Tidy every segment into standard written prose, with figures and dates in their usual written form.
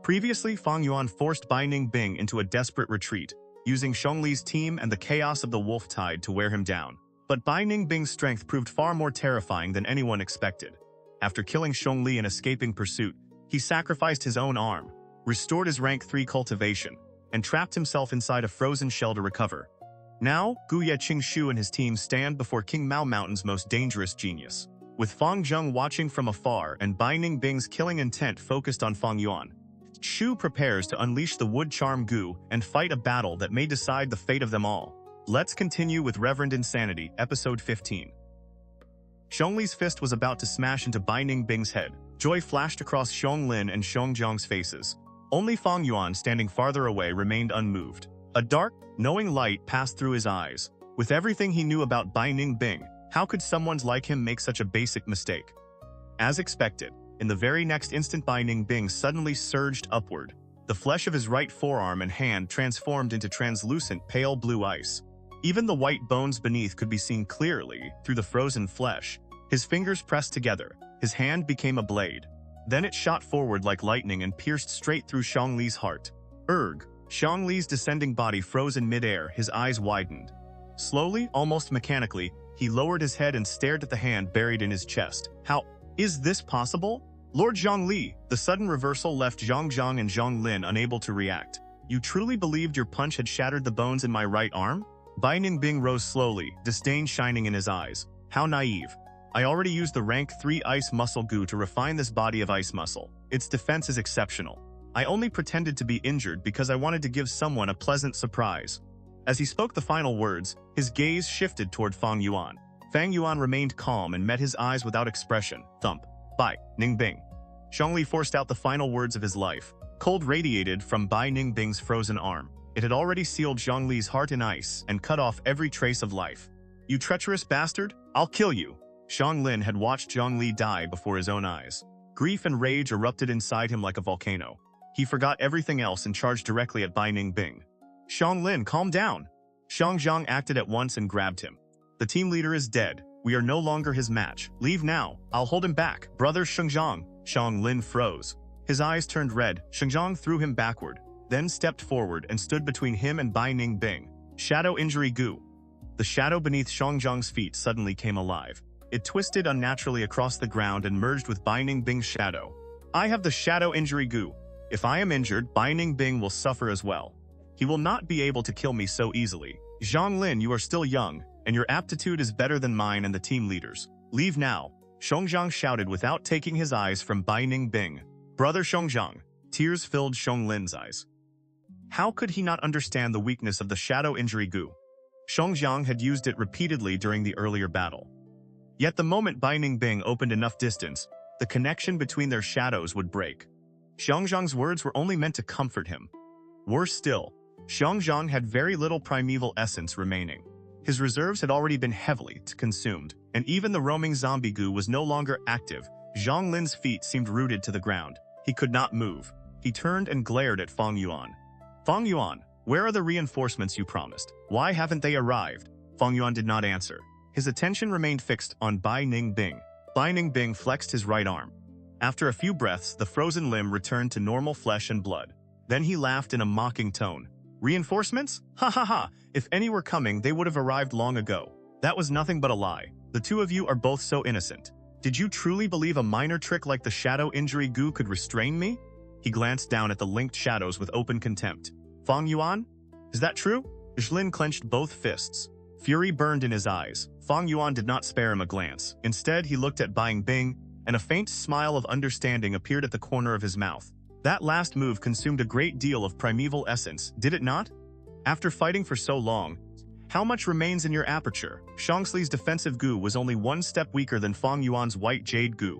Previously, Fang Yuan forced Bai Ning Bing into a desperate retreat, using Xiong Li's team and the chaos of the wolf tide to wear him down. But Bai Ning Bing's strength proved far more terrifying than anyone expected. After killing Xiong Li and escaping pursuit, he sacrificed his own arm, restored his rank 3 cultivation, and trapped himself inside a frozen shell to recover. Now, Gu Yue Qing Shu and his team stand before King Mao Mountain's most dangerous genius. With Fang Zheng watching from afar and Bai Ning Bing's killing intent focused on Fang Yuan, Shu prepares to unleash the wood charm Gu and fight a battle that may decide the fate of them all. Let's continue with Reverend Insanity, Episode 15. Xiong Li's fist was about to smash into Bai Ning Bing's head. Joy flashed across Xiong Lin and Xiong Zhang's faces. Only Fang Yuan, standing farther away, remained unmoved. A dark, knowing light passed through his eyes. With everything he knew about Bai Ning Bing, how could someone like him make such a basic mistake? As expected, in the very next instant, Bai Ning Bing suddenly surged upward. The flesh of his right forearm and hand transformed into translucent pale blue ice. Even the white bones beneath could be seen clearly through the frozen flesh. His fingers pressed together. His hand became a blade. Then it shot forward like lightning and pierced straight through Xiong Li's heart. Erg! Xiong Li's descending body froze in midair, his eyes widened. Slowly, almost mechanically, he lowered his head and stared at the hand buried in his chest. How is this possible? Lord Xiong Li, the sudden reversal left Xiong Zhang and Xiong Lin unable to react. You truly believed your punch had shattered the bones in my right arm? Bai Ning Bing rose slowly, disdain shining in his eyes. How naive. I already used the rank 3 ice muscle Gu to refine this body of ice muscle. Its defense is exceptional. I only pretended to be injured because I wanted to give someone a pleasant surprise. As he spoke the final words, his gaze shifted toward Fang Yuan. Fang Yuan remained calm and met his eyes without expression. Thump. Bai Ning Bing. Xiong Li forced out the final words of his life. Cold radiated from Bai Ning Bing's frozen arm. It had already sealed Xiong Li's heart in ice and cut off every trace of life. You treacherous bastard! I'll kill you! Xiong Lin had watched Xiong Li die before his own eyes. Grief and rage erupted inside him like a volcano. He forgot everything else and charged directly at Bai Ning Bing. Xiong Lin, calm down! Xiong Zhang acted at once and grabbed him. The team leader is dead. We are no longer his match. Leave now. I'll hold him back. Brother Xiong Zhang. Xiong Lin froze. His eyes turned red. Xiong Zhang threw him backward, then stepped forward and stood between him and Bai Ning Bing. Shadow injury Gu. The shadow beneath Xiong Zhang's feet suddenly came alive. It twisted unnaturally across the ground and merged with Bai Ning Bing's shadow. I have the shadow injury Gu. If I am injured, Bai Ning Bing will suffer as well. He will not be able to kill me so easily. Xiong Lin, you are still young, and your aptitude is better than mine and the team leaders. Leave now. Xiong Zhang shouted without taking his eyes from Bai Ning Bing. Brother Xiong Zhang. Tears filled Xiong Lin's eyes. How could he not understand the weakness of the shadow injury Gu? Xiong Zhang had used it repeatedly during the earlier battle. Yet the moment Bai Ning Bing opened enough distance, the connection between their shadows would break. Xiong Zhang's words were only meant to comfort him. Worse still, Xiong Zhang had very little primeval essence remaining. His reserves had already been heavily consumed, and even the roaming zombie Gu was no longer active. Xiong Lin's feet seemed rooted to the ground. He could not move. He turned and glared at Fang Yuan. Fang Yuan, where are the reinforcements you promised? Why haven't they arrived? Fang Yuan did not answer. His attention remained fixed on Bai Ning Bing. Bai Ning Bing flexed his right arm. After a few breaths, the frozen limb returned to normal flesh and blood. Then he laughed in a mocking tone. Reinforcements? Ha ha ha! If any were coming, they would have arrived long ago. That was nothing but a lie. The two of you are both so innocent. Did you truly believe a minor trick like the shadow injury Gu could restrain me? He glanced down at the linked shadows with open contempt. Fang Yuan? Is that true? Zhlin clenched both fists. Fury burned in his eyes. Fang Yuan did not spare him a glance. Instead, he looked at Bai Ning Bing, and a faint smile of understanding appeared at the corner of his mouth. That last move consumed a great deal of primeval essence, did it not? After fighting for so long, how much remains in your aperture? Xianxia's defensive Gu was only one step weaker than Fang Yuan's white jade Gu.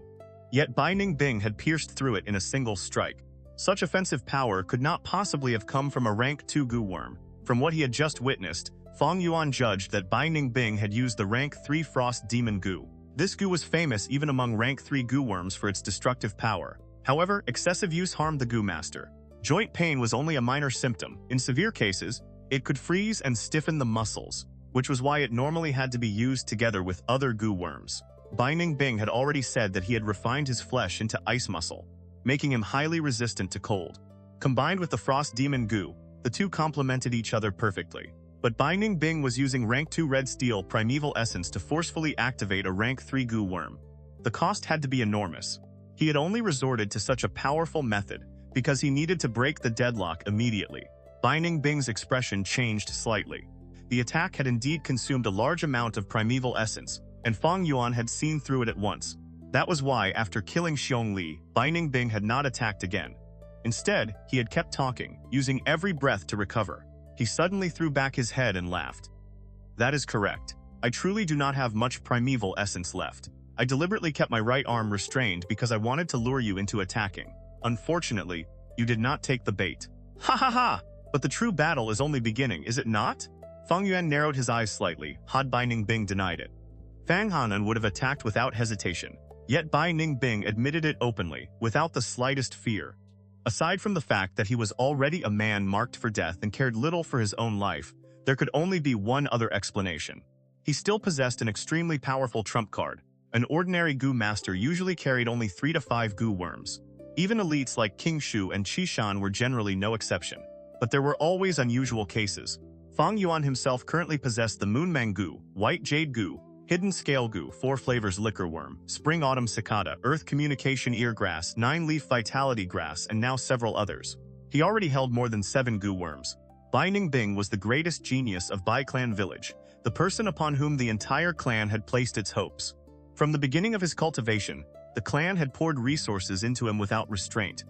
Yet Bai Ning Bing had pierced through it in a single strike. Such offensive power could not possibly have come from a rank 2 Gu worm. From what he had just witnessed, Fang Yuan judged that Bai Ning Bing had used the rank 3 Frost Demon Gu. This Gu was famous even among rank 3 Gu worms for its destructive power. However, excessive use harmed the Gu master. Joint pain was only a minor symptom. In severe cases, it could freeze and stiffen the muscles, which was why it normally had to be used together with other Gu worms. Bai Ning Bing had already said that he had refined his flesh into ice muscle, making him highly resistant to cold. Combined with the Frost Demon Gu, the two complemented each other perfectly. But Bai Ning Bing was using Rank 2 Red Steel Primeval Essence to forcefully activate a Rank 3 Gu Worm. The cost had to be enormous. He had only resorted to such a powerful method because he needed to break the deadlock immediately. Bai Ning Bing's expression changed slightly. The attack had indeed consumed a large amount of primeval essence, and Fang Yuan had seen through it at once. That was why, after killing Xiong Li, Bai Ning Bing had not attacked again. Instead, he had kept talking, using every breath to recover. He suddenly threw back his head and laughed. That is correct. I truly do not have much primeval essence left. I deliberately kept my right arm restrained because I wanted to lure you into attacking. Unfortunately, you did not take the bait. Ha ha ha! But the true battle is only beginning, is it not? Fang Yuan narrowed his eyes slightly. Had Bai Ning Bing denied it. Fang Hanan would have attacked without hesitation. Yet Bai Ning Bing admitted it openly, without the slightest fear. Aside from the fact that he was already a man marked for death and cared little for his own life, there could only be one other explanation. He still possessed an extremely powerful trump card. An ordinary Gu master usually carried only 3 to 5 Gu worms. Even elites like Qing Shu and Qishan were generally no exception. But there were always unusual cases. Fang Yuan himself currently possessed the Moonmang Gu, White Jade Gu, Hidden Scale Gu, 4 Flavors Liquor Worm, Spring Autumn Cicada, Earth Communication Eargrass, 9-Leaf Vitality Grass, and now several others. He already held more than 7 Gu worms. Bai Ning Bing was the greatest genius of Bai Clan Village, the person upon whom the entire clan had placed its hopes. From the beginning of his cultivation, the clan had poured resources into him without restraint.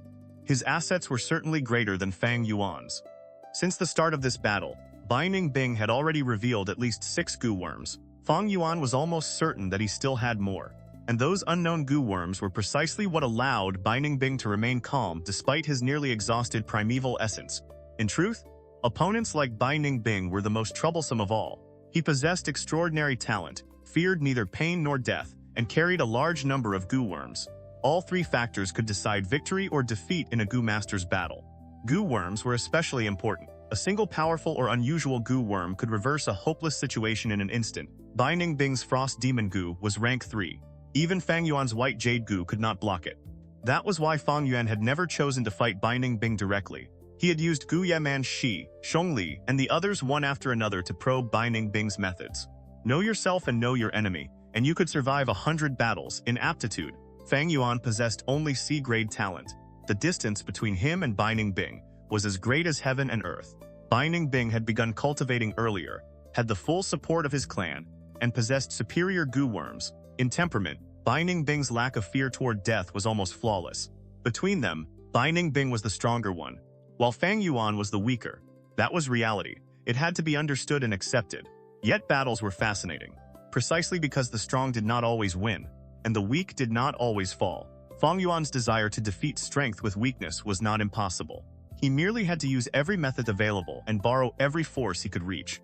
His assets were certainly greater than Fang Yuan's. Since the start of this battle, Bai Ning Bing had already revealed at least 6 Gu worms. Fang Yuan was almost certain that he still had more, and those unknown Gu worms were precisely what allowed Bai Ning Bing to remain calm despite his nearly exhausted primeval essence. In truth, opponents like Bai Ning Bing were the most troublesome of all. He possessed extraordinary talent, feared neither pain nor death, and carried a large number of Gu worms. All 3 factors could decide victory or defeat in a Gu master's battle. Gu worms were especially important. A single powerful or unusual Gu worm could reverse a hopeless situation in an instant. Bai Ning Bing's Frost Demon Gu was rank 3. Even Fang Yuan's White Jade Gu could not block it. That was why Fang Yuan had never chosen to fight Bai Ning Bing directly. He had used Gu Yue Qing Shu, Xiong Li, and the others one after another to probe Bai Ning Bing's methods. Know yourself and know your enemy, and you could survive 100 battles. In aptitude, Fang Yuan possessed only C-grade talent. The distance between him and Bai Ning Bing was as great as heaven and earth. Bai Ning Bing had begun cultivating earlier, had the full support of his clan, and possessed superior Gu worms. In temperament, Bai Ning Bing's lack of fear toward death was almost flawless. Between them, Bai Ning Bing was the stronger one, while Fang Yuan was the weaker. That was reality. It had to be understood and accepted. Yet battles were fascinating, precisely because the strong did not always win, and the weak did not always fall. Fang Yuan's desire to defeat strength with weakness was not impossible. He merely had to use every method available and borrow every force he could reach.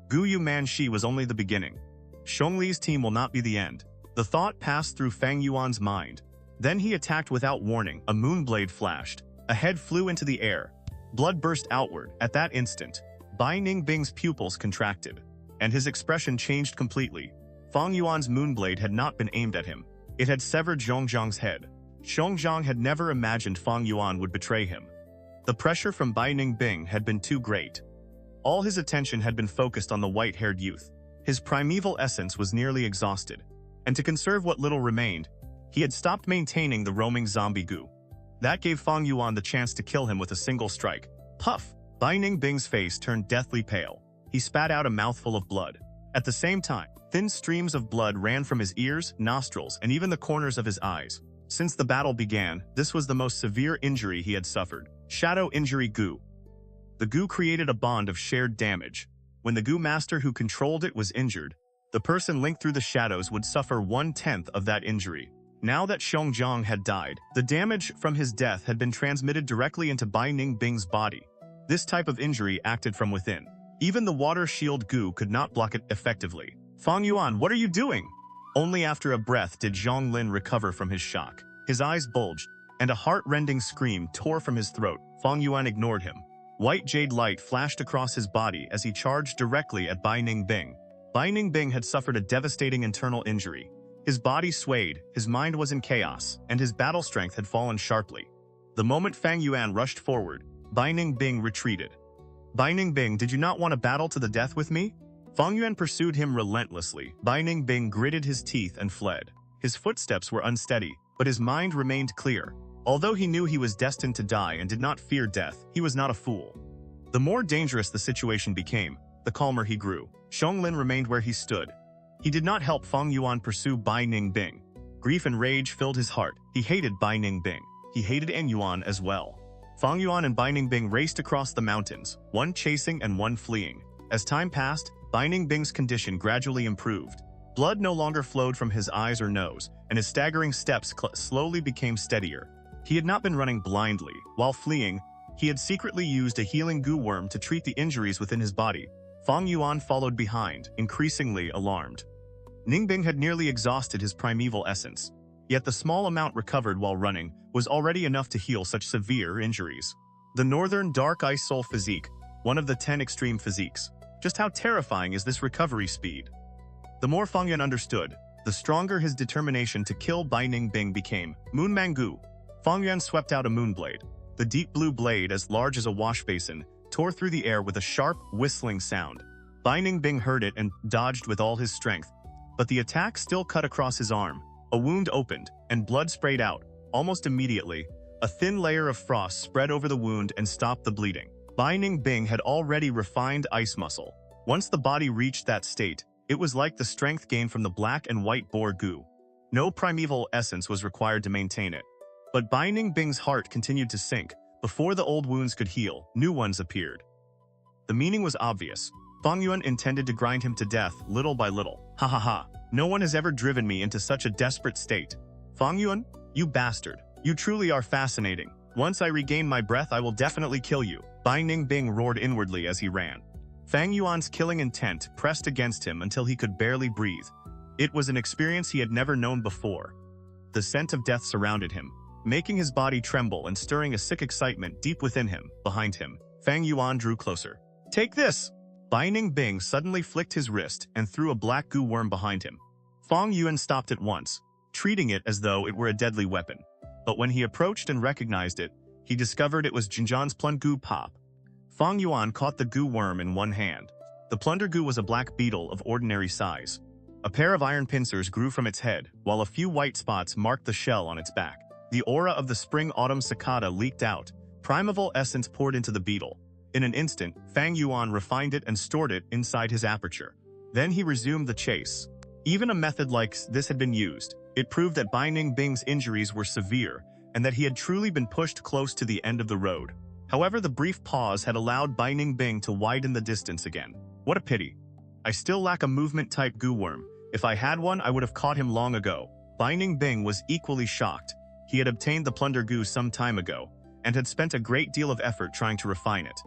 Gu Yue Qing Shu was only the beginning. Xiong Li's team will not be the end. The thought passed through Fang Yuan's mind. Then he attacked without warning. A moonblade flashed. A head flew into the air. Blood burst outward. At that instant, Bai Ning Bing's pupils contracted, and his expression changed completely. Fang Yuan's moonblade had not been aimed at him. It had severed Zhongzhang's head. Zhongzhang had never imagined Fang Yuan would betray him. The pressure from Bai Ning Bing had been too great. All his attention had been focused on the white-haired youth. His primeval essence was nearly exhausted, and to conserve what little remained, he had stopped maintaining the roaming zombie Gu. That gave Fang Yuan the chance to kill him with a single strike. Puff! Bai Ning Bing's face turned deathly pale. He spat out a mouthful of blood. At the same time, thin streams of blood ran from his ears, nostrils, and even the corners of his eyes. Since the battle began, this was the most severe injury he had suffered. Shadow Injury Gu. The Gu created a bond of shared damage. When the Gu master who controlled it was injured, the person linked through the shadows would suffer 1/10 of that injury. Now that Zhongzhang had died, the damage from his death had been transmitted directly into Bai Ning Bing's body. This type of injury acted from within. Even the water shield Gu could not block it effectively. Fang Yuan, what are you doing? Only after a breath did Zhong Lin recover from his shock. His eyes bulged, and a heart-rending scream tore from his throat. Fang Yuan ignored him. White jade light flashed across his body as he charged directly at Bai Ning Bing. Bai Ning Bing had suffered a devastating internal injury. His body swayed, his mind was in chaos, and his battle strength had fallen sharply. The moment Fang Yuan rushed forward, Bai Ning Bing retreated. Bai Ning Bing, did you not want to battle to the death with me? Fang Yuan pursued him relentlessly. Bai Ning Bing gritted his teeth and fled. His footsteps were unsteady, but his mind remained clear. Although he knew he was destined to die and did not fear death, he was not a fool. The more dangerous the situation became, the calmer he grew. Xiong Li remained where he stood. He did not help Fang Yuan pursue Bai Ning Bing. Grief and rage filled his heart. He hated Bai Ning Bing. He hated Fang Yuan as well. Fang Yuan and Bai Ning Bing raced across the mountains, one chasing and one fleeing. As time passed, Bai Ning Bing's condition gradually improved. Blood no longer flowed from his eyes or nose, and his staggering steps slowly became steadier. He had not been running blindly. While fleeing, he had secretly used a healing goo worm to treat the injuries within his body. Fang Yuan followed behind, increasingly alarmed. Ning Bing had nearly exhausted his primeval essence, yet the small amount recovered while running was already enough to heal such severe injuries. The Northern Dark Ice Soul Physique, one of the 10 Extreme Physiques. Just how terrifying is this recovery speed? The more Fang Yuan understood, the stronger his determination to kill Bai Ning Bing became. Moon Mangu. Fang Yuan swept out a moonblade. The deep blue blade, as large as a wash basin, tore through the air with a sharp, whistling sound. Bai Ning Bing heard it and dodged with all his strength, but the attack still cut across his arm. A wound opened, and blood sprayed out. Almost immediately, a thin layer of frost spread over the wound and stopped the bleeding. Bai Ning Bing had already refined ice muscle. Once the body reached that state, it was like the strength gained from the black and white boar goo. No primeval essence was required to maintain it. But Bai Ning Bing's heart continued to sink. Before the old wounds could heal, new ones appeared. The meaning was obvious. Fang Yuan intended to grind him to death little by little. Ha ha ha. No one has ever driven me into such a desperate state. Fang Yuan, you bastard. You truly are fascinating. Once I regain my breath, I will definitely kill you. Bai Ning Bing roared inwardly as he ran. Fang Yuan's killing intent pressed against him until he could barely breathe. It was an experience he had never known before. The scent of death surrounded him, making his body tremble and stirring a sick excitement deep within him. Behind him, Fang Yuan drew closer. Take this! Bai Ning Bing suddenly flicked his wrist and threw a black goo worm behind him. Fang Yuan stopped at once, treating it as though it were a deadly weapon. But when he approached and recognized it, he discovered it was Jinzhan's Plunder Pop. Fang Yuan caught the goo worm in one hand. The Plunder Goo was a black beetle of ordinary size. A pair of iron pincers grew from its head, while a few white spots marked the shell on its back. The aura of the spring-autumn cicada leaked out. Primeval essence poured into the beetle. In an instant, Fang Yuan refined it and stored it inside his aperture. Then he resumed the chase. Even a method like this had been used. It proved that Bai Ning Bing's injuries were severe, and that he had truly been pushed close to the end of the road. However, the brief pause had allowed Bai Ning Bing to widen the distance again. What a pity. I still lack a movement-type goo worm. If I had one, I would have caught him long ago. Bai Ning Bing was equally shocked. He had obtained the Plunder Goo some time ago, and had spent a great deal of effort trying to refine it.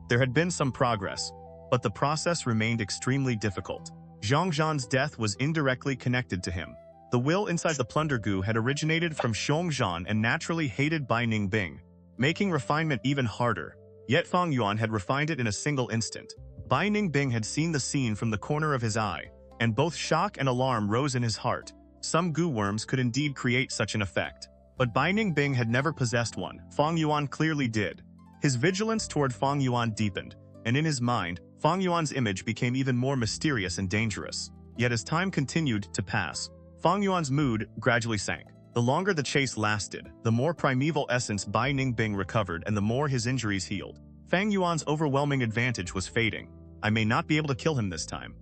There had been some progress, but the process remained extremely difficult. Xianxia's death was indirectly connected to him. The will inside the Plunder Goo had originated from Xiongxian and naturally hated Bai Ning Bing, making refinement even harder. Yet Fang Yuan had refined it in a single instant. Bai Ning Bing had seen the scene from the corner of his eye, and both shock and alarm rose in his heart. Some goo worms could indeed create such an effect. But Bai Ning Bing had never possessed one. Fang Yuan clearly did. His vigilance toward Fang Yuan deepened, and in his mind, Fang Yuan's image became even more mysterious and dangerous. Yet as time continued to pass, Fang Yuan's mood gradually sank. The longer the chase lasted, the more primeval essence Bai Ning Bing recovered and the more his injuries healed. Fang Yuan's overwhelming advantage was fading. I may not be able to kill him this time.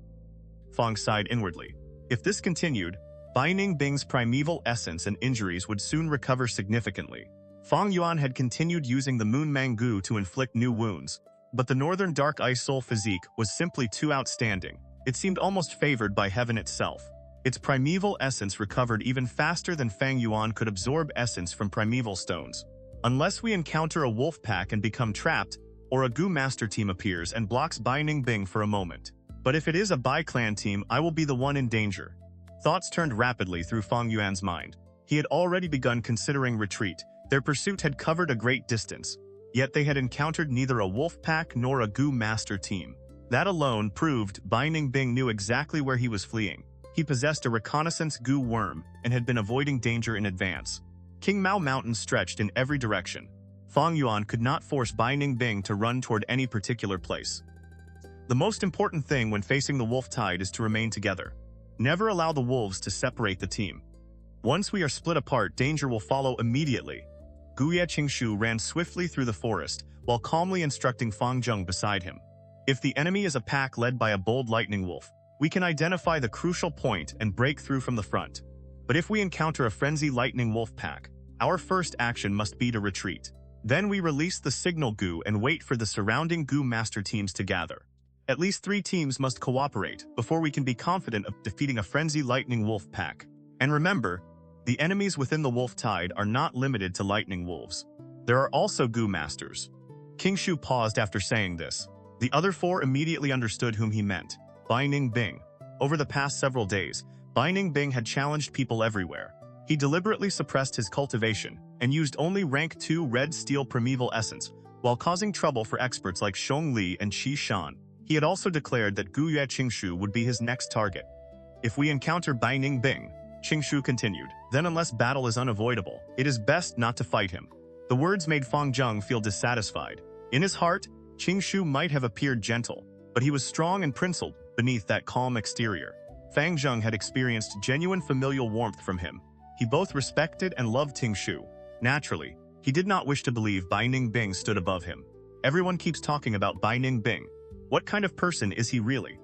Fang sighed inwardly. If this continued, Bai Ning Bing's primeval essence and injuries would soon recover significantly. Fang Yuan had continued using the Moon Mangu to inflict new wounds, but the Northern Dark Ice Soul Physique was simply too outstanding. It seemed almost favored by heaven itself. Its primeval essence recovered even faster than Fang Yuan could absorb essence from primeval stones. Unless we encounter a wolf pack and become trapped, or a Gu Master team appears and blocks Bai Ning Bing for a moment. But if it is a Bai clan team, I will be the one in danger. Thoughts turned rapidly through Fang Yuan's mind. He had already begun considering retreat. Their pursuit had covered a great distance, yet they had encountered neither a wolf pack nor a Gu Master team. That alone proved Bai Ning Bing knew exactly where he was fleeing. He possessed a reconnaissance goo worm and had been avoiding danger in advance. King Mao Mountain stretched in every direction. Fang Yuan could not force Bai Ning Bing to run toward any particular place. The most important thing when facing the wolf tide is to remain together. Never allow the wolves to separate the team. Once we are split apart, danger will follow immediately. Gu Yue Qing Shu ran swiftly through the forest, while calmly instructing Fang Zheng beside him. If the enemy is a pack led by a bold lightning wolf, we can identify the crucial point and break through from the front. But if we encounter a frenzy lightning wolf pack, our first action must be to retreat. Then we release the signal Gu and wait for the surrounding Gu master teams to gather. At least 3 teams must cooperate before we can be confident of defeating a frenzy lightning wolf pack. And remember, the enemies within the wolf tide are not limited to lightning wolves. There are also Gu masters. King Shu paused after saying this. The other 4 immediately understood whom he meant. Bai Ning Bing. Over the past several days, Bai Ning Bing had challenged people everywhere. He deliberately suppressed his cultivation and used only rank 2 red steel primeval essence, while causing trouble for experts like Xiong Li and Qi Shan. He had also declared that Gu Yue Qing Shu would be his next target. If we encounter Bai Ning Bing, Qing Shu continued, then unless battle is unavoidable, it is best not to fight him. The words made Fang Zheng feel dissatisfied. In his heart, Qing Shu might have appeared gentle, but he was strong and principled beneath that calm exterior. Fang Zheng had experienced genuine familial warmth from him. He both respected and loved Qing Shu. Naturally, he did not wish to believe Bai Ning Bing stood above him. Everyone keeps talking about Bai Ning Bing. What kind of person is he really?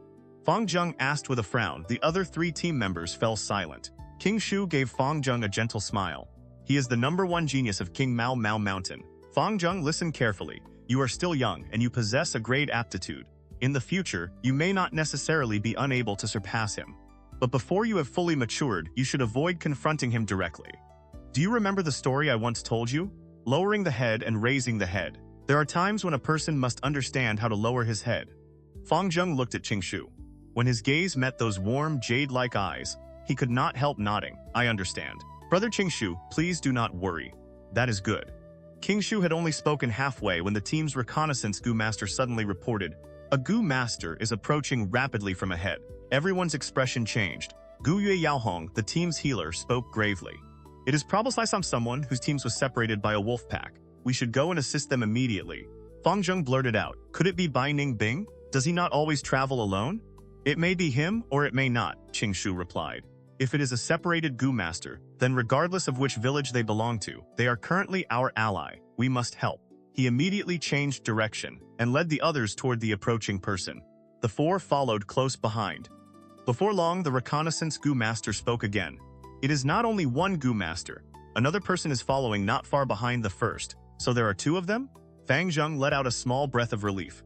Fang Zheng asked with a frown. The other 3 team members fell silent. King Shu gave Fang Zheng a gentle smile. He is the #1 genius of King Mao Mao Mountain. Fang Zheng, listen carefully. You are still young and you possess a great aptitude. In the future, you may not necessarily be unable to surpass him. But before you have fully matured, you should avoid confronting him directly. Do you remember the story I once told you? Lowering the head and raising the head. There are times when a person must understand how to lower his head. Fang Zheng looked at Qing Shu. When his gaze met those warm, jade-like eyes, he could not help nodding. I understand. Brother Qing Shu, please do not worry. That is good. King Shu had only spoken halfway when the team's reconnaissance Gu master suddenly reported. A Gu master is approaching rapidly from ahead. Everyone's expression changed. Gu Yue Yaohong, the team's healer, spoke gravely. It is probably someone whose teams was separated by a wolf pack. We should go and assist them immediately. Fang Zheng blurted out. Could it be Bai Ning Bing? Does he not always travel alone? It may be him or it may not, Qing Shu replied. If it is a separated Gu master, then regardless of which village they belong to, they are currently our ally. We must help. He immediately changed direction and led the others toward the approaching person. The 4 followed close behind. Before long, the reconnaissance Gu master spoke again. It is not only one Gu master. Another person is following not far behind the first. So there are 2 of them? Fang Zheng let out a small breath of relief.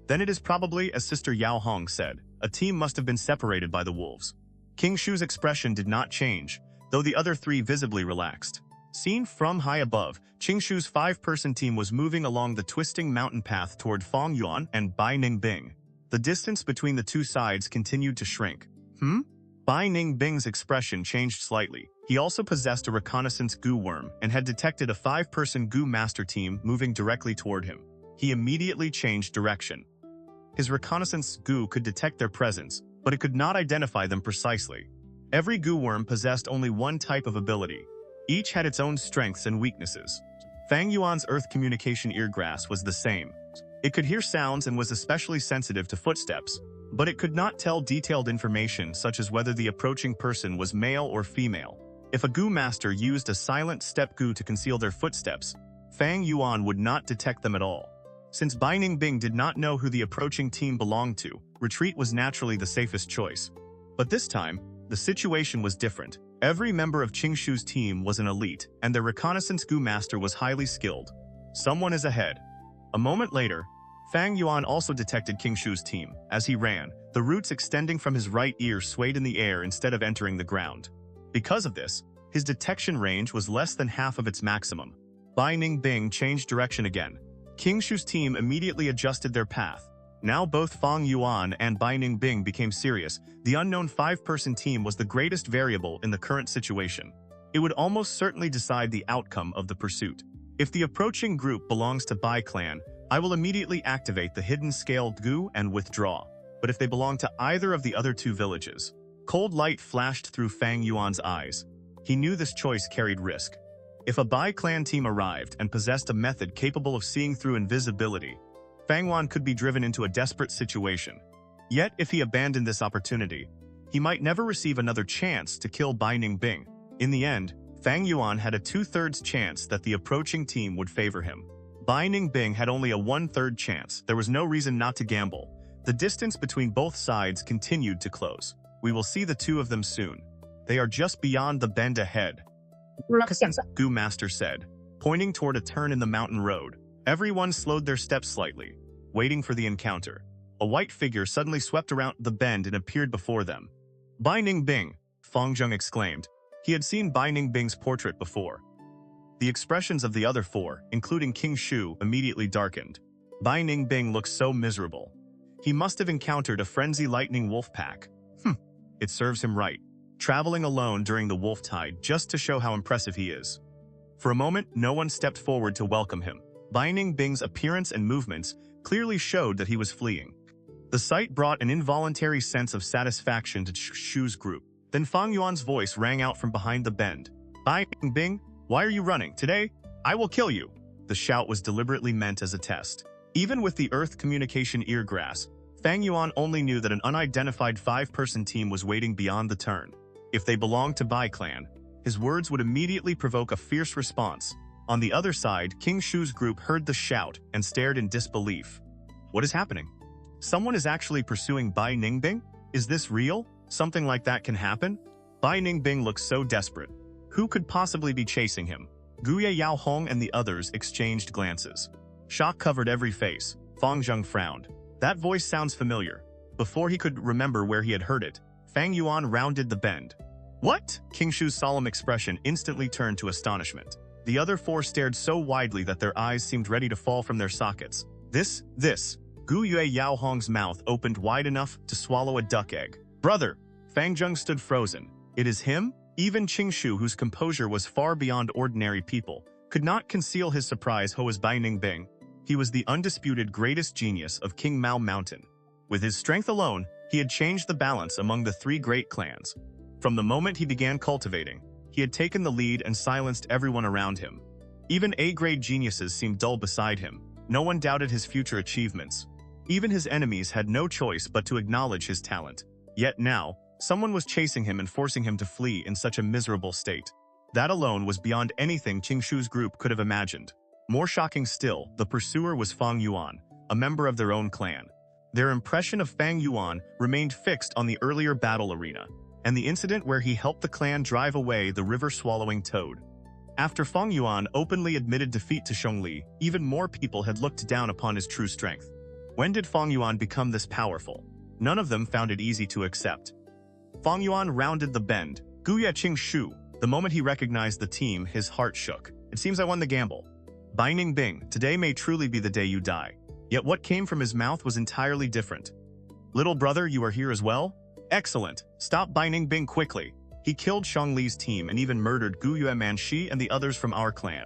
Then it is probably, as Sister Yao Hong said, a team must have been separated by the wolves. King Shu's expression did not change, though the other 3 visibly relaxed. Seen from high above, Qing Shu's 5-person team was moving along the twisting mountain path toward Fang Yuan and Bai Ning Bing. The distance between the 2 sides continued to shrink. Bai Ning Bing's expression changed slightly. He also possessed a reconnaissance Gu worm and had detected a 5-person Gu master team moving directly toward him. He immediately changed direction. His reconnaissance Gu could detect their presence, but it could not identify them precisely. Every Gu worm possessed only one type of ability. Each had its own strengths and weaknesses. Fang Yuan's earth communication eargrass was the same. It could hear sounds and was especially sensitive to footsteps, but it could not tell detailed information such as whether the approaching person was male or female. If a Gu master used a silent step Gu to conceal their footsteps, Fang Yuan would not detect them at all. Since Bai Ning Bing did not know who the approaching team belonged to, retreat was naturally the safest choice. But this time, the situation was different. Every member of Qing Shu's team was an elite, and their reconnaissance Gu master was highly skilled. Someone is ahead. A moment later, Fang Yuan also detected King Shu's team. As he ran, the roots extending from his right ear swayed in the air instead of entering the ground. Because of this, his detection range was less than half of its maximum. Bai Ning Bing changed direction again. King Shu's team immediately adjusted their path. Now both Fang Yuan and Bai Ning Bing became serious. The unknown 5-person team was the greatest variable in the current situation. It would almost certainly decide the outcome of the pursuit. If the approaching group belongs to Bai clan, I will immediately activate the hidden scaled Gu and withdraw. But if they belong to either of the other 2 villages, cold light flashed through Fang Yuan's eyes. He knew this choice carried risk. If a Bai clan team arrived and possessed a method capable of seeing through invisibility, Fang Yuan could be driven into a desperate situation. Yet, if he abandoned this opportunity, he might never receive another chance to kill Bai Ning Bing. In the end, Fang Yuan had a 2/3 chance that the approaching team would favor him. Bai Ning Bing had only a 1/3 chance. There was no reason not to gamble. The distance between both sides continued to close. We will see the two of them soon. They are just beyond the bend ahead, Gu Master said, pointing toward a turn in the mountain road. Everyone slowed their steps slightly, waiting for the encounter. A white figure suddenly swept around the bend and appeared before them. Bai Ning Bing, Fang Zheng exclaimed. He had seen Bai Ning Bing's portrait before. The expressions of the other four, including King Shu, immediately darkened. Bai Ning Bing looked so miserable. He must have encountered a frenzy lightning wolf pack. It serves him right. Traveling alone during the wolf tide just to show how impressive he is. For a moment, no one stepped forward to welcome him. Bai Ning Bing's appearance and movements clearly showed that he was fleeing. The sight brought an involuntary sense of satisfaction to Shu's group. Then Fang Yuan's voice rang out from behind the bend. Bai Ning Bing, why are you running? Today, I will kill you. The shout was deliberately meant as a test. Even with the Earth communication eargrass, Fang Yuan only knew that an unidentified 5-person team was waiting beyond the turn. If they belonged to Bai clan, his words would immediately provoke a fierce response. On the other side, King Shu's group heard the shout and stared in disbelief. What is happening? Someone is actually pursuing Bai Ning Bing? Is this real? Something like that can happen? Bai Ning Bing looked so desperate. Who could possibly be chasing him? Gu Yue Qing and the others exchanged glances. Shock covered every face. Fang Zheng frowned. That voice sounds familiar. Before he could remember where he had heard it, Fang Yuan rounded the bend. What? King Shu's solemn expression instantly turned to astonishment. The other four stared so widely that their eyes seemed ready to fall from their sockets. This. Gu Yue Qing's mouth opened wide enough to swallow a duck egg. Brother! Fang Zheng stood frozen. It is him? Even Qing Shu, whose composure was far beyond ordinary people, could not conceal his surprise. Who was Bai Ning Bing? He was the undisputed greatest genius of King Mao Mountain. With his strength alone, he had changed the balance among the 3 great clans. From the moment he began cultivating, he had taken the lead and silenced everyone around him. Even A-grade geniuses seemed dull beside him. No one doubted his future achievements. Even his enemies had no choice but to acknowledge his talent. Yet now, someone was chasing him and forcing him to flee in such a miserable state. That alone was beyond anything Qing Shu's group could have imagined. More shocking still, the pursuer was Fang Yuan, a member of their own clan. Their impression of Fang Yuan remained fixed on the earlier battle arena, and the incident where he helped the clan drive away the river-swallowing toad. After Fang Yuan openly admitted defeat to Xiong Li, even more people had looked down upon his true strength. When did Fang Yuan become this powerful? None of them found it easy to accept. Fang Yuan rounded the bend. Gu Yue Qing Shu. The moment he recognized the team, his heart shook. It seems I won the gamble. Bai Ning Bing, today may truly be the day you die. Yet what came from his mouth was entirely different. Little brother, you are here as well? Excellent. Stop Bai Ning Bing quickly. He killed Xiong Li's team and even murdered Gu Yue Manxi and the others from our clan.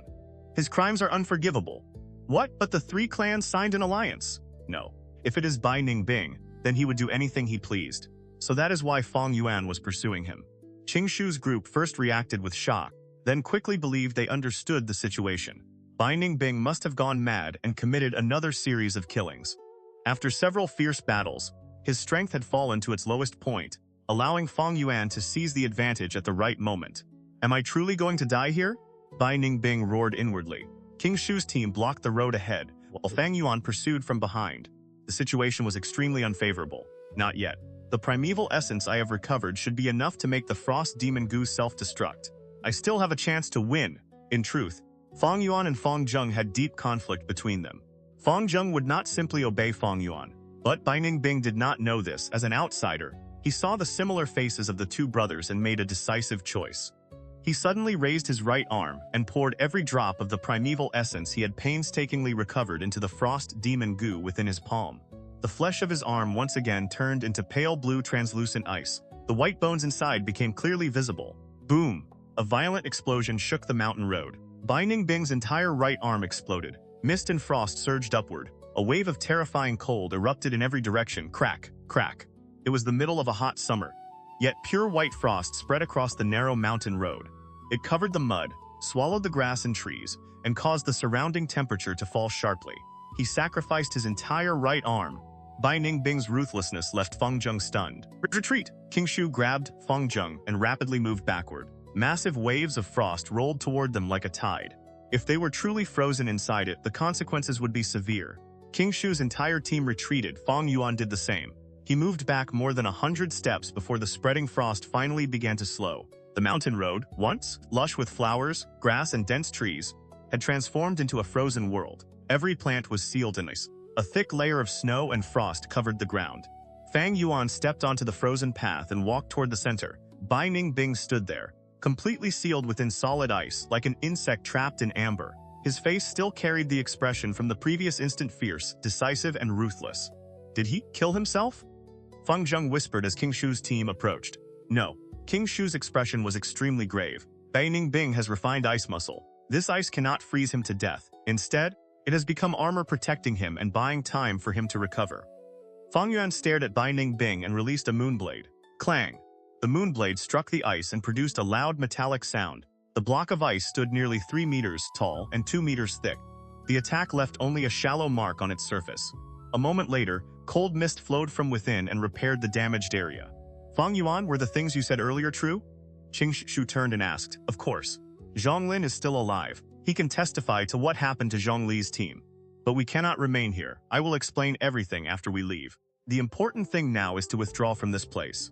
His crimes are unforgivable. What? But the 3 clans signed an alliance. No. If it is Bai Ning Bing, then he would do anything he pleased. So that is why Fang Yuan was pursuing him. Qing Shu's group first reacted with shock, then quickly believed they understood the situation. Bai Ning Bing must have gone mad and committed another series of killings. After several fierce battles, his strength had fallen to its lowest point, allowing Fang Yuan to seize the advantage at the right moment. Am I truly going to die here? Bai Ning Bing roared inwardly. King Shu's team blocked the road ahead, while Fang Yuan pursued from behind. The situation was extremely unfavorable. Not yet. The primeval essence I have recovered should be enough to make the frost demon Gu self-destruct. I still have a chance to win. In truth, Fang Yuan and Fang Zheng had deep conflict between them. Fang Zheng would not simply obey Fang Yuan, but Bai Ning Bing did not know this. As an outsider, he saw the similar faces of the 2 brothers and made a decisive choice. He suddenly raised his right arm and poured every drop of the primeval essence he had painstakingly recovered into the frost demon Gu within his palm. The flesh of his arm once again turned into pale blue translucent ice. The white bones inside became clearly visible. Boom! A violent explosion shook the mountain road. Bai Ning Bing's entire right arm exploded. Mist and frost surged upward. A wave of terrifying cold erupted in every direction. Crack, crack. It was the middle of a hot summer. Yet pure white frost spread across the narrow mountain road. It covered the mud, swallowed the grass and trees, and caused the surrounding temperature to fall sharply. He sacrificed his entire right arm. Bai Ning Bing's ruthlessness left Fang Zheng stunned. Retreat! Qing Shu grabbed Fang Zheng and rapidly moved backward. Massive waves of frost rolled toward them like a tide. If they were truly frozen inside it, the consequences would be severe. Qing Shu's entire team retreated. Fang Yuan did the same. He moved back more than 100 steps before the spreading frost finally began to slow. The mountain road, once lush with flowers, grass, and dense trees, had transformed into a frozen world. Every plant was sealed in ice. A thick layer of snow and frost covered the ground. Fang Yuan stepped onto the frozen path and walked toward the center. Bai Ning Bing stood there, completely sealed within solid ice, like an insect trapped in amber. His face still carried the expression from the previous instant: fierce, decisive, and ruthless. Did he kill himself? Fang Zheng whispered as Qing Shu's team approached. No. Qing Shu's expression was extremely grave. Bai Ning Bing has refined ice muscle. This ice cannot freeze him to death. Instead, it has become armor protecting him and buying time for him to recover. Fang Yuan stared at Bai Ning Bing and released a moonblade. Clang! The moonblade struck the ice and produced a loud metallic sound. The block of ice stood nearly 3 meters tall and 2 meters thick. The attack left only a shallow mark on its surface. A moment later, cold mist flowed from within and repaired the damaged area. Fang Yuan, were the things you said earlier true? Qing Shu turned and asked. Of course. Xiong Li is still alive. He can testify to what happened to Xiong Li's team. But we cannot remain here. I will explain everything after we leave. The important thing now is to withdraw from this place.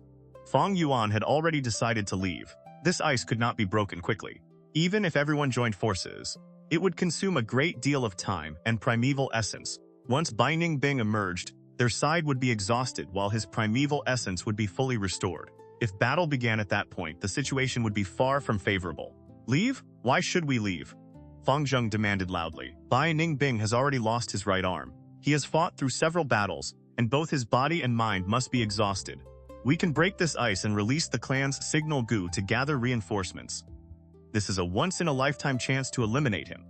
Fang Yuan had already decided to leave. This ice could not be broken quickly. Even if everyone joined forces, it would consume a great deal of time and primeval essence. Once Bai Ning Bing emerged, their side would be exhausted while his primeval essence would be fully restored. If battle began at that point, the situation would be far from favorable. Leave? Why should we leave? Fang Zheng demanded loudly. Bai Ning Bing has already lost his right arm. He has fought through several battles, and both his body and mind must be exhausted. We can break this ice and release the clan's signal Gu to gather reinforcements. This is a once-in-a-lifetime chance to eliminate him.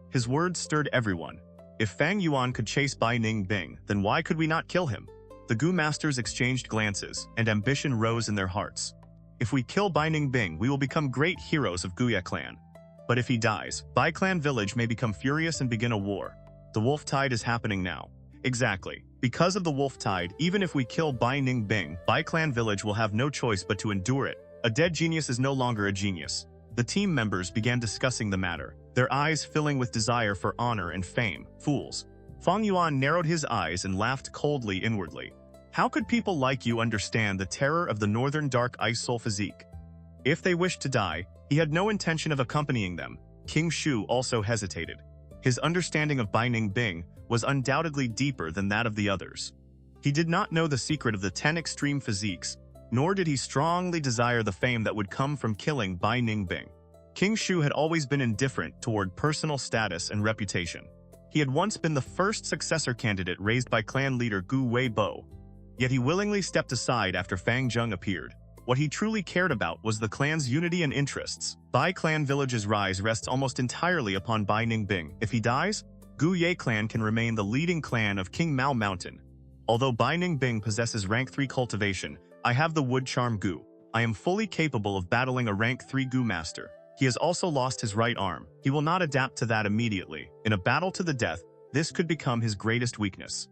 His words stirred everyone. If Fang Yuan could chase Bai Ning Bing, then why could we not kill him? The Gu masters exchanged glances, and ambition rose in their hearts. If we kill Bai Ning Bing, we will become great heroes of Gu Yue clan. But if he dies, Bai clan village may become furious and begin a war. The wolf tide is happening now. Exactly. Because of the wolf tide, even if we kill Bai Ning Bing, Bai clan village will have no choice but to endure it. A dead genius is no longer a genius. The team members began discussing the matter, their eyes filling with desire for honor and fame. Fools. Fang Yuan narrowed his eyes and laughed coldly inwardly. How could people like you understand the terror of the northern dark ice soul physique? If they wished to die, he had no intention of accompanying them. Qing Shu also hesitated. His understanding of Bai Ning Bing was undoubtedly deeper than that of the others. He did not know the secret of the 10 Extreme Physiques, nor did he strongly desire the fame that would come from killing Bai Ning Bing. Qing Shu had always been indifferent toward personal status and reputation. He had once been the first successor candidate raised by clan leader Gu Yue Qing, yet he willingly stepped aside after Fang Zheng appeared. What he truly cared about was the clan's unity and interests. Bai clan village's rise rests almost entirely upon Bai Ning Bing. If he dies, Gu Yue clan can remain the leading clan of King Mao Mountain. Although Bai Ning Bing possesses rank 3 cultivation, I have the wood charm Gu. I am fully capable of battling a rank 3 Gu master. He has also lost his right arm. He will not adapt to that immediately. In a battle to the death, this could become his greatest weakness.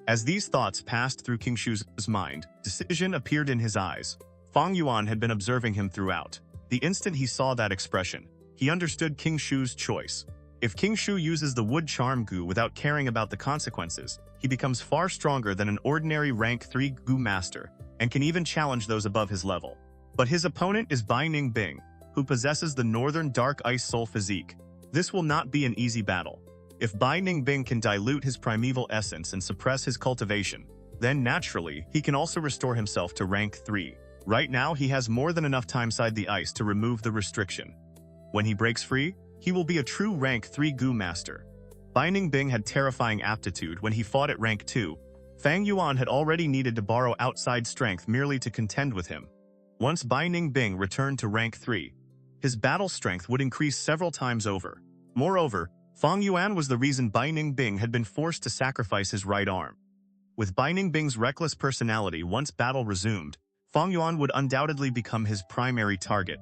As these thoughts passed through Qing Shu's mind, decision appeared in his eyes. Fang Yuan had been observing him throughout. The instant he saw that expression, he understood Qing Shu's choice. If Qing Shu uses the wood charm Gu without caring about the consequences, he becomes far stronger than an ordinary rank 3 Gu master, and can even challenge those above his level. But his opponent is Bai Ning Bing, who possesses the northern dark ice soul physique. This will not be an easy battle. If Bai Ning Bing can dilute his primeval essence and suppress his cultivation, then naturally, he can also restore himself to rank 3. Right now, he has more than enough time inside the ice to remove the restriction. When he breaks free, he will be a true rank 3 Gu master. Bai Ning Bing had terrifying aptitude when he fought at rank 2. Fang Yuan had already needed to borrow outside strength merely to contend with him. Once Bai Ning Bing returned to rank 3, his battle strength would increase several times over. Moreover, Fang Yuan was the reason Bai Ning Bing had been forced to sacrifice his right arm. With Bai Ning Bing's reckless personality once battle resumed, Fang Yuan would undoubtedly become his primary target.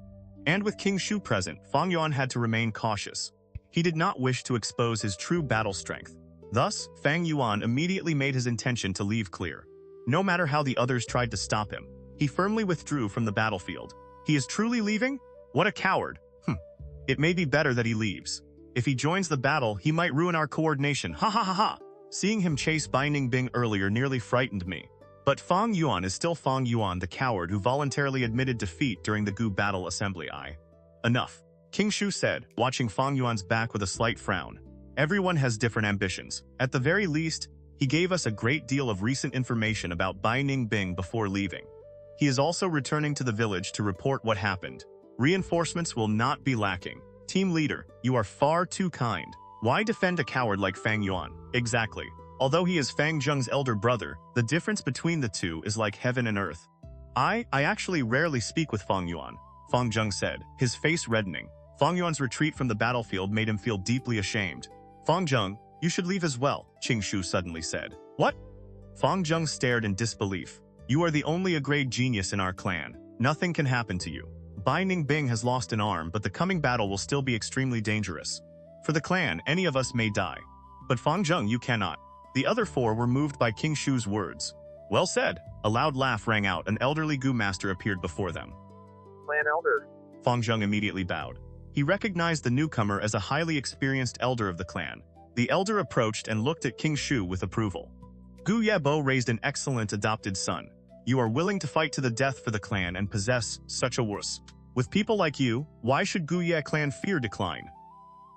And with King Shu present, Fang Yuan had to remain cautious. He did not wish to expose his true battle strength. Thus, Fang Yuan immediately made his intention to leave clear. No matter how the others tried to stop him, he firmly withdrew from the battlefield. He is truly leaving? What a coward. It may be better that he leaves. If he joins the battle, he might ruin our coordination. Ha ha ha ha! Seeing him chase Bai Ning Bing earlier nearly frightened me. But Fang Yuan is still Fang Yuan, the coward who voluntarily admitted defeat during the Gu battle assembly. Enough, King Shu said, watching Fang Yuan's back with a slight frown. Everyone has different ambitions. At the very least, he gave us a great deal of recent information about Bai Ning Bing before leaving. He is also returning to the village to report what happened. Reinforcements will not be lacking. Team leader, you are far too kind. Why defend a coward like Fang Yuan? Exactly. Although he is Fang Zheng's elder brother, the difference between the two is like heaven and earth. I actually rarely speak with Fang Yuan, Fang Zheng said, his face reddening. Fang Yuan's retreat from the battlefield made him feel deeply ashamed. Fang Zheng, you should leave as well, Qing Shu suddenly said. What? Fang Zheng stared in disbelief. You are the only a grade genius in our clan. Nothing can happen to you. Bai Ning Bing has lost an arm, but the coming battle will still be extremely dangerous. For the clan, any of us may die. But Fang Zheng, you cannot. The other four were moved by King Shu's words. Well said. A loud laugh rang out. An elderly Gu master appeared before them. Clan elder. Fang Zheng immediately bowed. He recognized the newcomer as a highly experienced elder of the clan. The elder approached and looked at King Shu with approval. Gu Yue Bo raised an excellent adopted son. You are willing to fight to the death for the clan and possess such a wuss. With people like you, why should Gu Yue clan fear decline?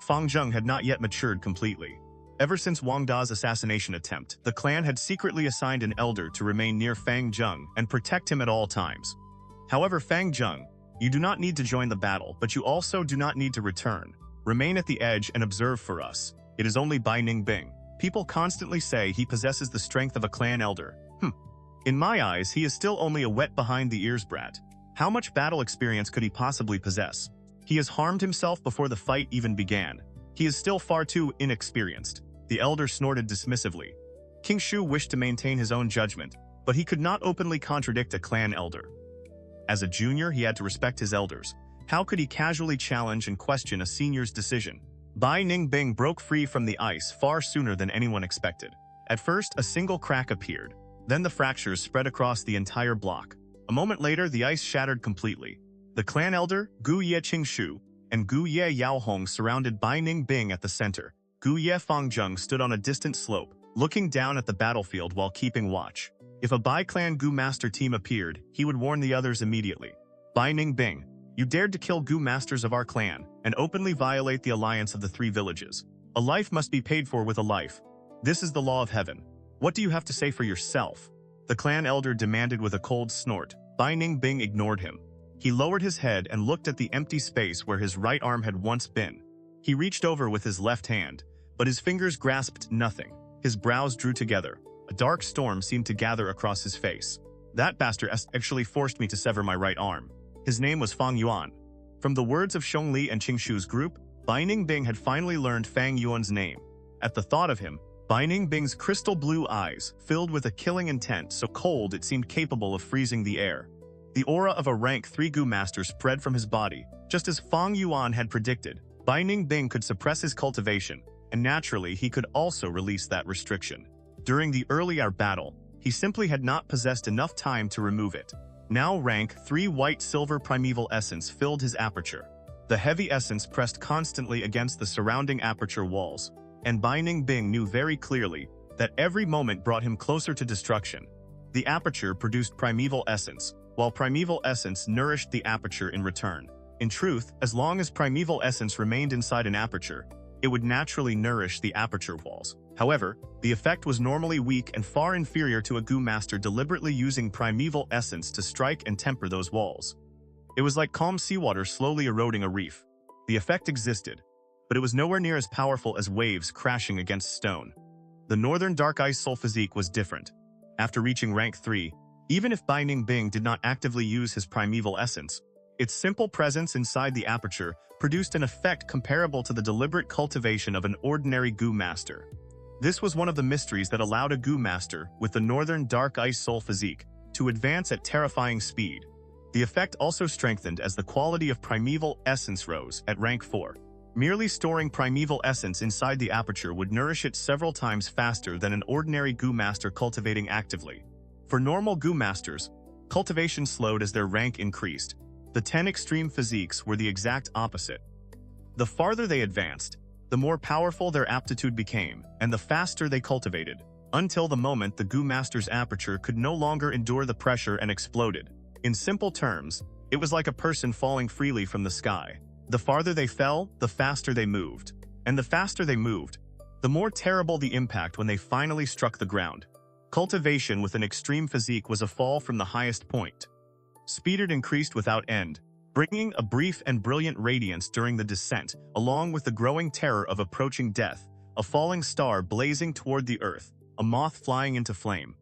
Fang Zheng had not yet matured completely. Ever since Wang Da's assassination attempt, the clan had secretly assigned an elder to remain near Fang Zheng and protect him at all times. However, Fang Zheng, you do not need to join the battle, but you also do not need to return. Remain at the edge and observe for us. It is only Bai Ning Bing. People constantly say he possesses the strength of a clan elder. In my eyes, he is still only a wet behind the ears brat. How much battle experience could he possibly possess? He has harmed himself before the fight even began. He is still far too inexperienced. The elder snorted dismissively. King Shu wished to maintain his own judgment, but he could not openly contradict a clan elder. As a junior, he had to respect his elders. How could he casually challenge and question a senior's decision? Bai Ning Bing broke free from the ice far sooner than anyone expected. At first, a single crack appeared. Then the fractures spread across the entire block. A moment later, the ice shattered completely. The clan elder, Gu Yue Qing Shu, and Gu Yue Yaohong surrounded Bai Ning Bing at the center. Gu Yue Fang Zheng stood on a distant slope, looking down at the battlefield while keeping watch. If a Bai clan Gu master team appeared, he would warn the others immediately. Bai Ning Bing, you dared to kill Gu masters of our clan, and openly violate the alliance of the three villages. A life must be paid for with a life. This is the law of heaven. What do you have to say for yourself? The clan elder demanded with a cold snort. Bai Ning Bing ignored him. He lowered his head and looked at the empty space where his right arm had once been. He reached over with his left hand, but his fingers grasped nothing. His brows drew together. A dark storm seemed to gather across his face. That bastard actually forced me to sever my right arm. His name was Fang Yuan. From the words of Xiong Li and Qing Shu's group, Bai Ning Bing had finally learned Fang Yuan's name. At the thought of him, Bai Ning Bing's crystal blue eyes filled with a killing intent so cold it seemed capable of freezing the air. The aura of a rank 3 Gu master spread from his body. Just as Fang Yuan had predicted, Bai Ning Bing could suppress his cultivation, and naturally he could also release that restriction. During the earlier battle, he simply had not possessed enough time to remove it. Now rank 3 white-silver primeval essence filled his aperture. The heavy essence pressed constantly against the surrounding aperture walls, and Bai Ning Bing knew very clearly that every moment brought him closer to destruction. The aperture produced primeval essence, while primeval essence nourished the aperture in return. In truth, as long as primeval essence remained inside an aperture, it would naturally nourish the aperture walls. However, the effect was normally weak and far inferior to a Gu master deliberately using primeval essence to strike and temper those walls. It was like calm seawater slowly eroding a reef. The effect existed, but it was nowhere near as powerful as waves crashing against stone. The Northern Dark Ice Soul Physique was different. After reaching rank 3, even if Bai Ning Bing did not actively use his primeval essence, its simple presence inside the aperture produced an effect comparable to the deliberate cultivation of an ordinary Gu master. This was one of the mysteries that allowed a Gu master with the Northern Dark Ice Soul Physique to advance at terrifying speed. The effect also strengthened as the quality of primeval essence rose at rank 4. Merely storing primeval essence inside the aperture would nourish it several times faster than an ordinary Gu master cultivating actively. For normal Gu masters, cultivation slowed as their rank increased. The 10 Extreme Physiques were the exact opposite. The farther they advanced, the more powerful their aptitude became, and the faster they cultivated, until the moment the Gu master's aperture could no longer endure the pressure and exploded. In simple terms, it was like a person falling freely from the sky. The farther they fell, the faster they moved. And the faster they moved, the more terrible the impact when they finally struck the ground. Cultivation with an extreme physique was a fall from the highest point. Speed increased without end, bringing a brief and brilliant radiance during the descent, along with the growing terror of approaching death, a falling star blazing toward the earth, a moth flying into flame.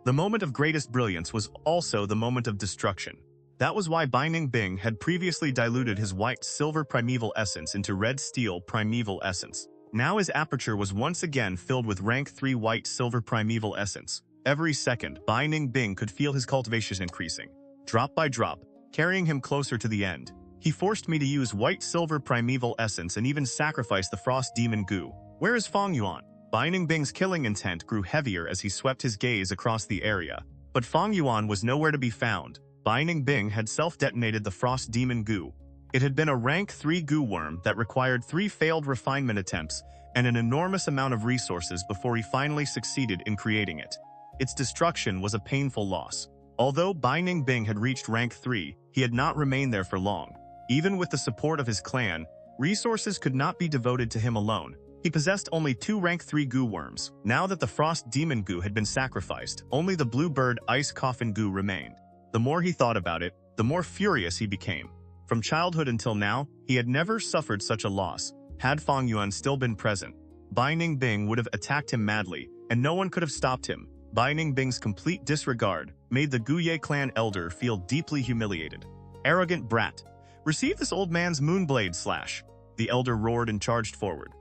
The moment of greatest brilliance was also the moment of destruction. That was why Bai Ning Bing had previously diluted his white-silver primeval essence into red-steel primeval essence. Now his aperture was once again filled with rank 3 white-silver primeval essence. Every second, Bai Ning Bing could feel his cultivation increasing, drop by drop, carrying him closer to the end. He forced me to use white-silver primeval essence and even sacrifice the frost demon Gu. Where is Fang Yuan? Bai Ning Bing's killing intent grew heavier as he swept his gaze across the area. But Fang Yuan was nowhere to be found. Bai Ning Bing had self-detonated the frost demon Gu. It had been a rank 3 Gu worm that required 3 failed refinement attempts and an enormous amount of resources before he finally succeeded in creating it. Its destruction was a painful loss. Although Bai Ning Bing had reached rank 3, he had not remained there for long. Even with the support of his clan, resources could not be devoted to him alone. He possessed only 2 rank 3 Gu worms. Now that the frost demon Gu had been sacrificed, only the bluebird ice coffin Gu remained. The more he thought about it, the more furious he became. From childhood until now, he had never suffered such a loss. Had Fang Yuan still been present, Bai Ning Bing would have attacked him madly, and no one could have stopped him. Bai Ning Bing's complete disregard made the Gu Yue clan elder feel deeply humiliated. Arrogant brat. Receive this old man's moonblade slash. The elder roared and charged forward.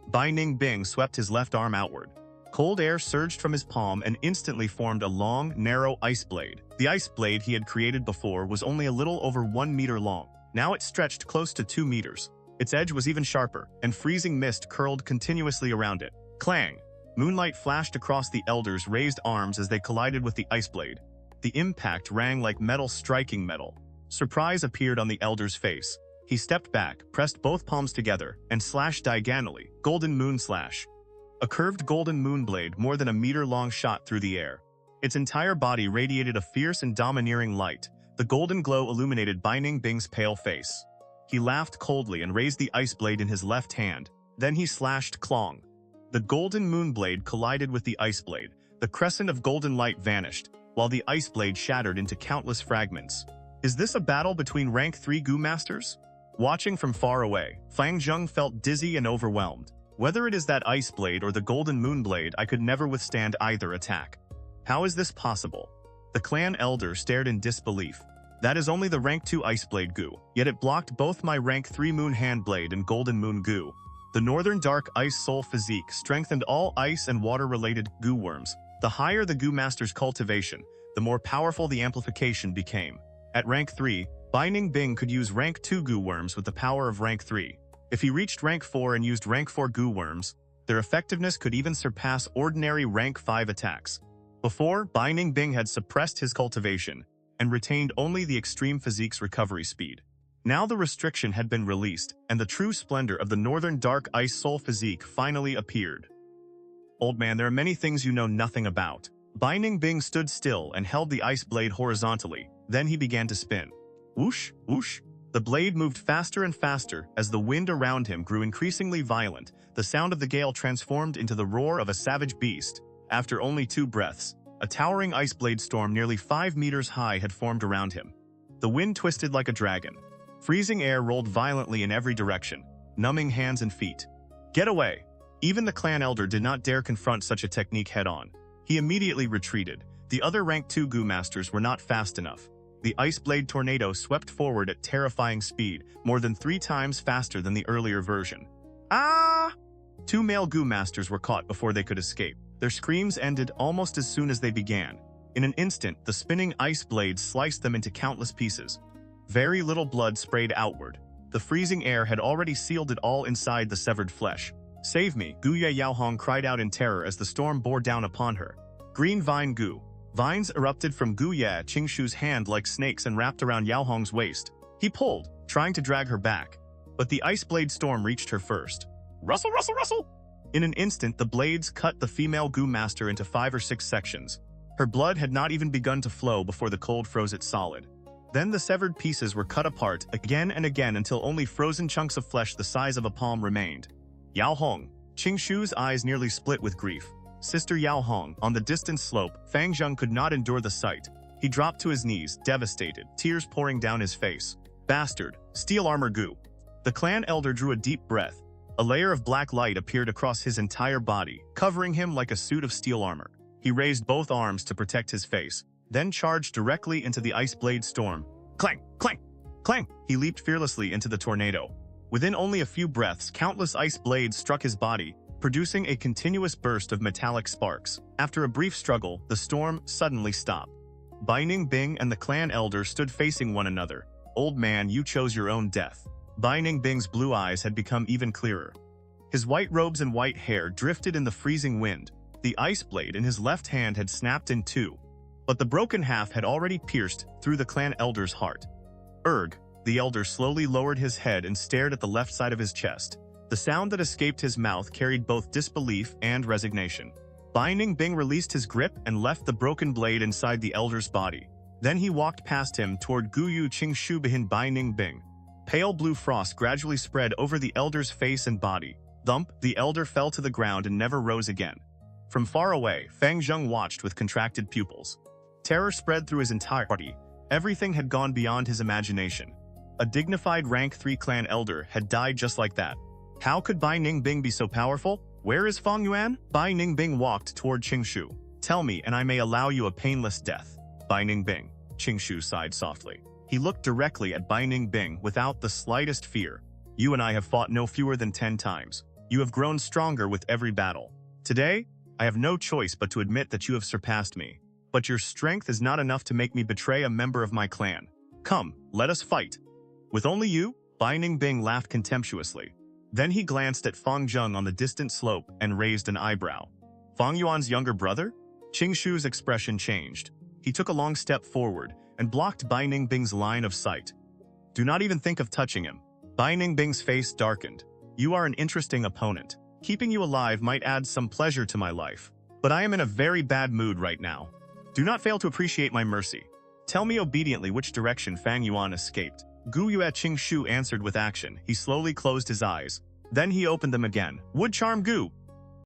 Bai Ning Bing swept his left arm outward. Cold air surged from his palm and instantly formed a long, narrow ice blade. The ice blade he had created before was only a little over 1 meter long. Now it stretched close to 2 meters. Its edge was even sharper, and freezing mist curled continuously around it. Clang! Moonlight flashed across the elder's raised arms as they collided with the ice blade. The impact rang like metal striking metal. Surprise appeared on the elder's face. He stepped back, pressed both palms together, and slashed diagonally. Golden Moon Slash. A curved golden moonblade more than a meter-long shot through the air. Its entire body radiated a fierce and domineering light. The golden glow illuminated Bai Ning Bing's pale face. He laughed coldly and raised the ice blade in his left hand. Then he slashed Klong. The golden moonblade collided with the ice blade. The crescent of golden light vanished, while the ice blade shattered into countless fragments. Is this a battle between rank 3 Gu masters? Watching from far away, Fang Zheng felt dizzy and overwhelmed. Whether it is that ice blade or the golden moonblade, I could never withstand either attack. How is this possible? The clan elder stared in disbelief. That is only the rank 2 ice blade Gu, yet it blocked both my rank 3 moon hand blade and golden moon Gu. The northern dark ice soul physique strengthened all ice and water related Gu worms. The higher the Gu master's cultivation, the more powerful the amplification became. At rank 3, Bai Ning Bing could use rank 2 Gu worms with the power of rank 3. If he reached rank 4 and used rank 4 Gu worms, their effectiveness could even surpass ordinary rank 5 attacks. Before, Bai Ning Bing had suppressed his cultivation and retained only the extreme physique's recovery speed. Now the restriction had been released, and the true splendor of the northern dark ice soul physique finally appeared. Old man, there are many things you know nothing about. Bai Ning Bing stood still and held the ice blade horizontally. Then he began to spin. Whoosh, whoosh. The blade moved faster and faster as the wind around him grew increasingly violent. The sound of the gale transformed into the roar of a savage beast. After only 2 breaths, a towering ice blade storm nearly 5 meters high had formed around him. The wind twisted like a dragon. Freezing air rolled violently in every direction, numbing hands and feet. Get away! Even the clan elder did not dare confront such a technique head-on. He immediately retreated. The other rank 2 Gu masters were not fast enough. The ice blade tornado swept forward at terrifying speed, more than 3 times faster than the earlier version. Ah! 2 male Gu masters were caught before they could escape. Their screams ended almost as soon as they began. In an instant, the spinning ice blades sliced them into countless pieces. Very little blood sprayed outward. The freezing air had already sealed it all inside the severed flesh. "Save me," Gu Yue Yaohong cried out in terror as the storm bore down upon her. Green vine Gu. Vines erupted from Gu Yue Qing Shu's hand like snakes and wrapped around Yaohong's waist. He pulled, trying to drag her back. But the ice blade storm reached her first. Rustle, rustle, rustle! In an instant, the blades cut the female Gu master into 5 or 6 sections. Her blood had not even begun to flow before the cold froze it solid. Then the severed pieces were cut apart again and again until only frozen chunks of flesh the size of a palm remained. Yao Hong. Qing Shu's eyes nearly split with grief. Sister Yao Hong, on the distant slope, Fang Zheng could not endure the sight. He dropped to his knees, devastated, tears pouring down his face. Bastard! Steel armor Gu! The clan elder drew a deep breath. A layer of black light appeared across his entire body, covering him like a suit of steel armor. He raised both arms to protect his face, then charged directly into the ice blade storm. Clang! Clang! Clang! He leaped fearlessly into the tornado. Within only a few breaths, countless ice blades struck his body, producing a continuous burst of metallic sparks. After a brief struggle, the storm suddenly stopped. Bai Ning Bing and the clan elder stood facing one another. "Old man, you chose your own death." Bai Ning Bing's blue eyes had become even clearer. His white robes and white hair drifted in the freezing wind. The ice blade in his left hand had snapped in two, but the broken half had already pierced through the clan elder's heart. "Erg." The elder slowly lowered his head and stared at the left side of his chest. The sound that escaped his mouth carried both disbelief and resignation. Bai Ning Bing released his grip and left the broken blade inside the elder's body. Then he walked past him toward Gu Yue Qing Shu behind Bai Ning Bing. Pale blue frost gradually spread over the elder's face and body. Thump, the elder fell to the ground and never rose again. From far away, Fang Zheng watched with contracted pupils. Terror spread through his entire body. Everything had gone beyond his imagination. A dignified rank 3 clan elder had died just like that. How could Bai Ning Bing be so powerful? Where is Fang Yuan? Bai Ning Bing walked toward Qing Shu. "Tell me, and I may allow you a painless death." Bai Ning Bing. Qing Shu sighed softly. He looked directly at Bai Ning Bing without the slightest fear. "You and I have fought no fewer than 10 times. You have grown stronger with every battle. Today, I have no choice but to admit that you have surpassed me. But your strength is not enough to make me betray a member of my clan. Come, let us fight." "With only you?" Bai Ning Bing laughed contemptuously. Then he glanced at Fang Zheng on the distant slope and raised an eyebrow. "Fang Yuan's younger brother?" Qing Shu's expression changed. He took a long step forward and blocked Bai Ning Bing's line of sight. "Do not even think of touching him." Bai Ning Bing's face darkened. "You are an interesting opponent. Keeping you alive might add some pleasure to my life. But I am in a very bad mood right now. Do not fail to appreciate my mercy. Tell me obediently which direction Fang Yuan escaped." Gu Yue Qing Shu answered with action. He slowly closed his eyes. Then he opened them again. "Wood charm Gu."